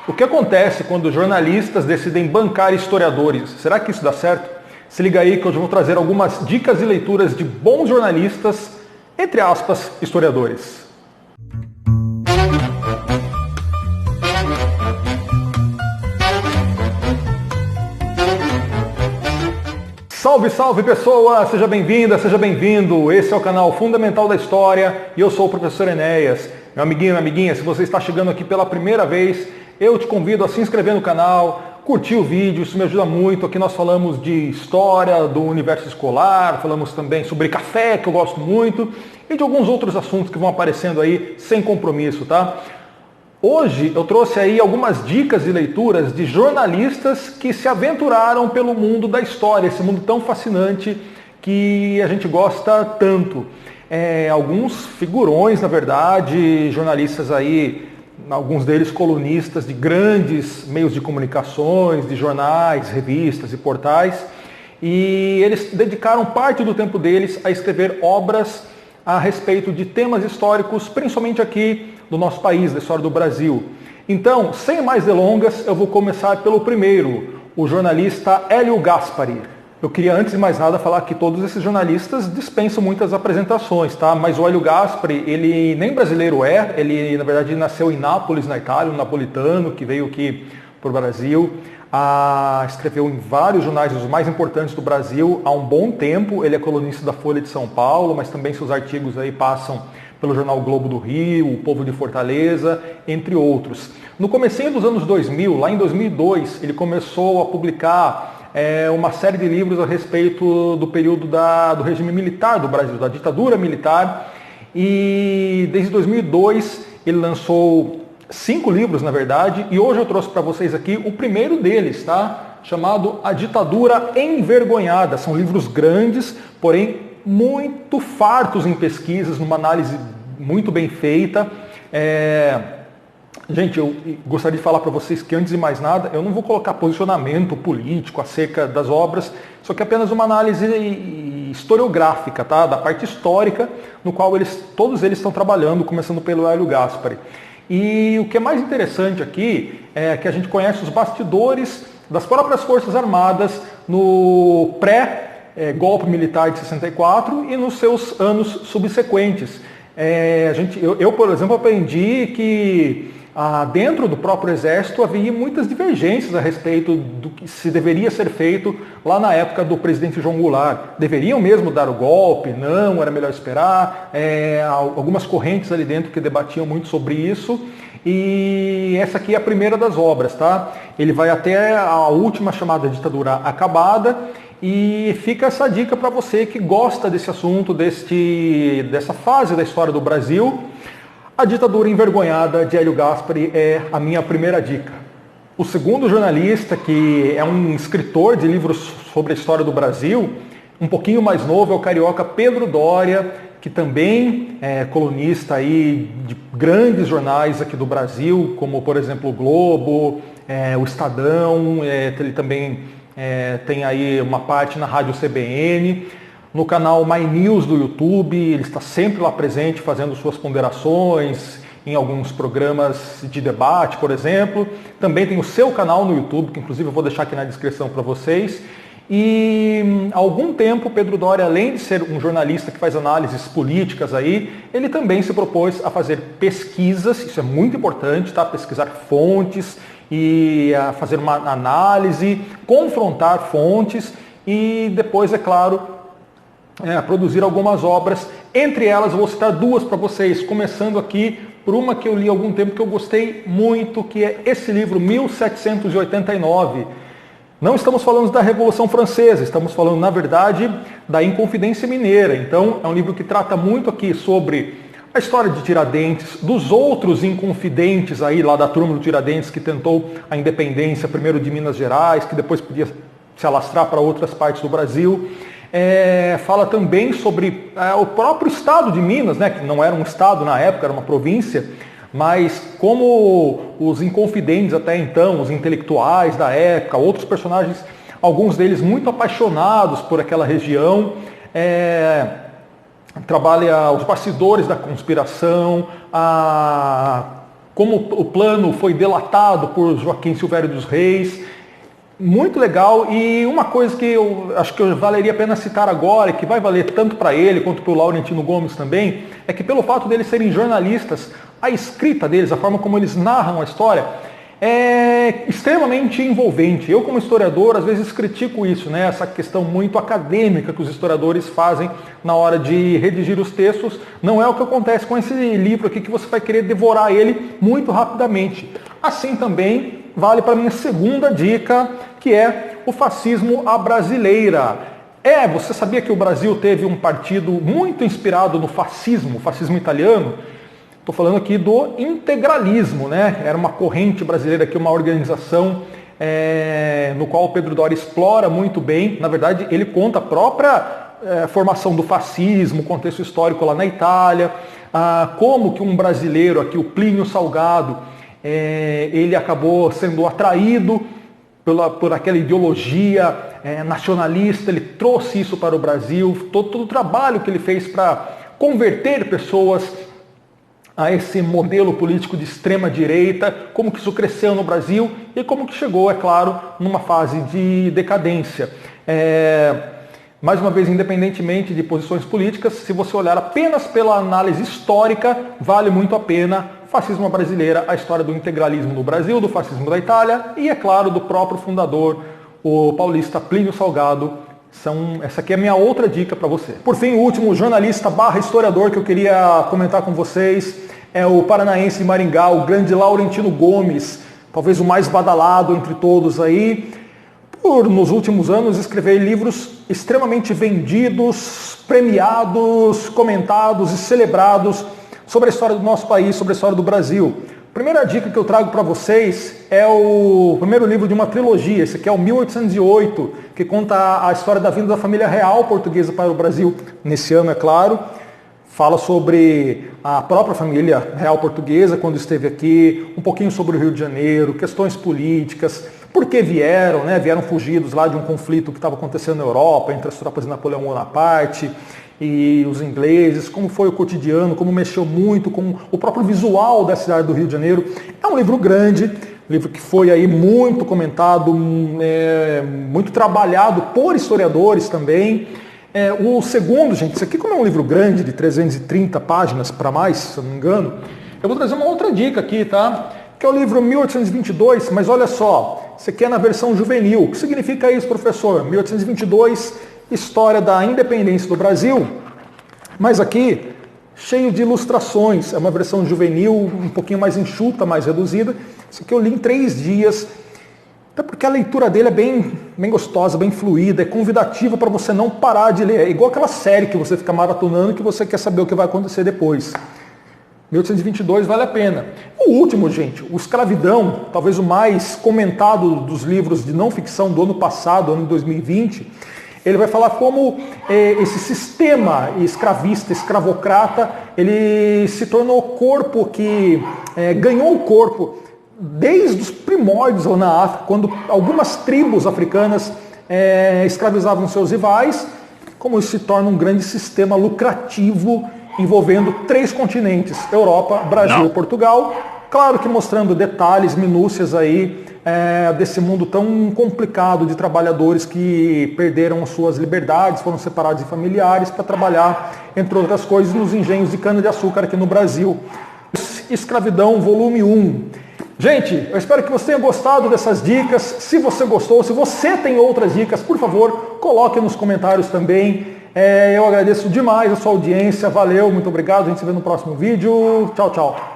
O que acontece quando jornalistas decidem bancar historiadores? Será que isso dá certo? Se liga aí que hoje eu vou trazer algumas dicas e leituras de bons jornalistas, entre aspas, historiadores. Salve, salve pessoa! Seja bem-vinda, seja bem-vindo! Esse é o canal Fundamental da História e eu sou o professor Enéas. Meu amiguinho, minha amiguinha, se você está chegando aqui pela primeira vez, eu te convido a se inscrever no canal, curtir o vídeo, isso me ajuda muito. Aqui nós falamos de história, do universo escolar, falamos também sobre café, que eu gosto muito, e de alguns outros assuntos que vão aparecendo aí sem compromisso, tá? Hoje eu trouxe aí algumas dicas e leituras de jornalistas que se aventuraram pelo mundo da história, esse mundo tão fascinante que a gente gosta tanto. Alguns figurões, na verdade, jornalistas aí, alguns deles colunistas de grandes meios de comunicações, de jornais, revistas e portais, e eles dedicaram parte do tempo deles a escrever obras a respeito de temas históricos, principalmente aqui do nosso país, da história do Brasil. Então, sem mais delongas, eu vou começar pelo primeiro, o jornalista Hélio Gaspari. Eu queria, antes de mais nada, falar que todos esses jornalistas dispensam muitas apresentações, tá? Mas o Hélio Gaspari, ele nem brasileiro é, ele na verdade nasceu em Nápoles, na Itália, um napolitano que veio aqui para o Brasil. Escreveu em vários jornais, os mais importantes do Brasil, há um bom tempo. Ele é colunista da Folha de São Paulo, mas também seus artigos aí passam pelo jornal Globo do Rio, O Povo de Fortaleza, entre outros. No comecinho dos anos 2000, lá em 2002, ele começou a publicar uma série de livros a respeito do período do regime militar do Brasil, da ditadura militar. E desde 2002 ele lançou 5 livros, na verdade, e hoje eu trouxe para vocês aqui o primeiro deles, tá? Chamado A Ditadura Envergonhada. São livros grandes, porém muito fartos em pesquisas, numa análise muito bem feita. Gente, eu gostaria de falar para vocês que, antes de mais nada, eu não vou colocar posicionamento político acerca das obras, só que apenas uma análise historiográfica, tá? Da parte histórica, no qual todos eles estão trabalhando, começando pelo Hélio Gaspari. E o que é mais interessante aqui é que a gente conhece os bastidores das próprias Forças Armadas no pré-golpe militar de 64 e nos seus anos subsequentes. Eu, por exemplo, aprendi que dentro do próprio Exército havia muitas divergências a respeito do que se deveria ser feito lá na época do presidente João Goulart. Deveriam mesmo dar o golpe? Não, era melhor esperar. Algumas correntes ali dentro que debatiam muito sobre isso. E essa aqui é a primeira das obras, tá? Ele vai até a última, chamada Ditadura Acabada, e fica essa dica para você que gosta desse assunto, dessa fase da história do Brasil. A Ditadura Envergonhada, de Hélio Gaspari, é a minha primeira dica. O segundo jornalista, que é um escritor de livros sobre a história do Brasil, um pouquinho mais novo, é o carioca Pedro Doria, que também é colunista aí de grandes jornais aqui do Brasil, como, por exemplo, o Globo, o Estadão. Ele também tem aí uma parte na Rádio CBN. No canal My News do YouTube, ele está sempre lá presente, fazendo suas ponderações em alguns programas de debate, por exemplo. Também tem o seu canal no YouTube, que inclusive eu vou deixar aqui na descrição para vocês. E há algum tempo, Pedro Doria, além de ser um jornalista que faz análises políticas aí, ele também se propôs a fazer pesquisas, isso é muito importante, tá? Pesquisar fontes e a fazer uma análise, confrontar fontes e depois, é claro, produzir algumas obras. Entre elas eu vou citar 2 para vocês, começando aqui por uma que eu li há algum tempo que eu gostei muito, que é esse livro, 1789. Não estamos falando da Revolução Francesa, estamos falando, na verdade, da Inconfidência Mineira. Então, é um livro que trata muito aqui sobre a história de Tiradentes, dos outros inconfidentes aí lá da turma do Tiradentes, que tentou a independência, primeiro de Minas Gerais, que depois podia se alastrar para outras partes do Brasil. Fala também sobre o próprio estado de Minas, né, que não era um estado na época, era uma província, mas como os inconfidentes até então, os intelectuais da época, outros personagens, alguns deles muito apaixonados por aquela região, trabalha os bastidores da conspiração, como o plano foi delatado por Joaquim Silvério dos Reis. Muito legal, e uma coisa que eu acho que valeria a pena citar agora, e que vai valer tanto para ele quanto para o Laurentino Gomes também, é que pelo fato deles serem jornalistas, a escrita deles, a forma como eles narram a história, é extremamente envolvente. Eu, como historiador, às vezes critico isso, né? Essa questão muito acadêmica que os historiadores fazem na hora de redigir os textos. Não é o que acontece com esse livro aqui, que você vai querer devorar ele muito rapidamente. Assim também vale para a minha segunda dica, que é o fascismo à brasileira. Você sabia que o Brasil teve um partido muito inspirado no fascismo, o fascismo italiano? Estou falando aqui do integralismo, né? Era uma corrente brasileira aqui, uma organização no qual o Pedro Doria explora muito bem. Na verdade, ele conta a própria formação do fascismo, o contexto histórico lá na Itália, como que um brasileiro aqui, o Plínio Salgado, ele acabou sendo atraído por aquela ideologia nacionalista, ele trouxe isso para o Brasil, todo o trabalho que ele fez para converter pessoas a esse modelo político de extrema direita, como que isso cresceu no Brasil e como que chegou, é claro, numa fase de decadência. Mais uma vez, independentemente de posições políticas, se você olhar apenas pela análise histórica, vale muito a pena Fascismo à Brasileira, a história do integralismo no Brasil, do fascismo da Itália e, é claro, do próprio fundador, o paulista Plínio Salgado. Essa aqui é a minha outra dica para você. Por fim, o último jornalista / historiador que eu queria comentar com vocês é o paranaense de Maringá, o grande Laurentino Gomes, talvez o mais badalado entre todos aí, por nos últimos anos escrever livros extremamente vendidos, premiados, comentados e celebrados sobre a história do nosso país, sobre a história do Brasil. A primeira dica que eu trago para vocês é o primeiro livro de uma trilogia. Esse aqui é o 1808, que conta a história da vinda da família real portuguesa para o Brasil. Nesse ano, é claro, fala sobre a própria família real portuguesa quando esteve aqui, um pouquinho sobre o Rio de Janeiro, questões políticas, por que vieram, né? Vieram fugidos lá de um conflito que estava acontecendo na Europa, entre as tropas de Napoleão Bonaparte e os ingleses, como foi o cotidiano, como mexeu muito com o próprio visual da cidade do Rio de Janeiro. É um livro grande, livro que foi aí muito comentado, muito trabalhado por historiadores também. O segundo, gente, isso aqui como é um livro grande, de 330 páginas para mais, se eu não me engano, eu vou trazer uma outra dica aqui, tá? Que é o livro 1822, mas olha só, isso aqui é na versão juvenil. O que significa isso, professor? 1822, História da Independência do Brasil, mas aqui cheio de ilustrações, é uma versão juvenil, um pouquinho mais enxuta, mais reduzida. Isso aqui eu li em 3 dias, até porque a leitura dele é bem gostosa, bem fluida, é convidativa para você não parar de ler. É igual aquela série que você fica maratonando que você quer saber o que vai acontecer depois. 1822 vale a pena. O último, gente, o Escravidão, talvez o mais comentado dos livros de não ficção do ano passado, ano de 2020, ele vai falar como esse sistema escravista, escravocrata, ele se tornou corpo que ganhou o corpo desde os primórdios lá na África, quando algumas tribos africanas escravizavam seus rivais, como isso se torna um grande sistema lucrativo envolvendo 3 continentes, Europa, Brasil e Portugal. Claro que mostrando detalhes, minúcias aí desse mundo tão complicado de trabalhadores que perderam suas liberdades, foram separados de familiares para trabalhar, entre outras coisas, nos engenhos de cana-de-açúcar aqui no Brasil. Escravidão, volume 1. Gente, eu espero que você tenha gostado dessas dicas. Se você gostou, se você tem outras dicas, por favor, coloque nos comentários também. Eu agradeço demais a sua audiência. Valeu, muito obrigado. A gente se vê no próximo vídeo. Tchau, tchau.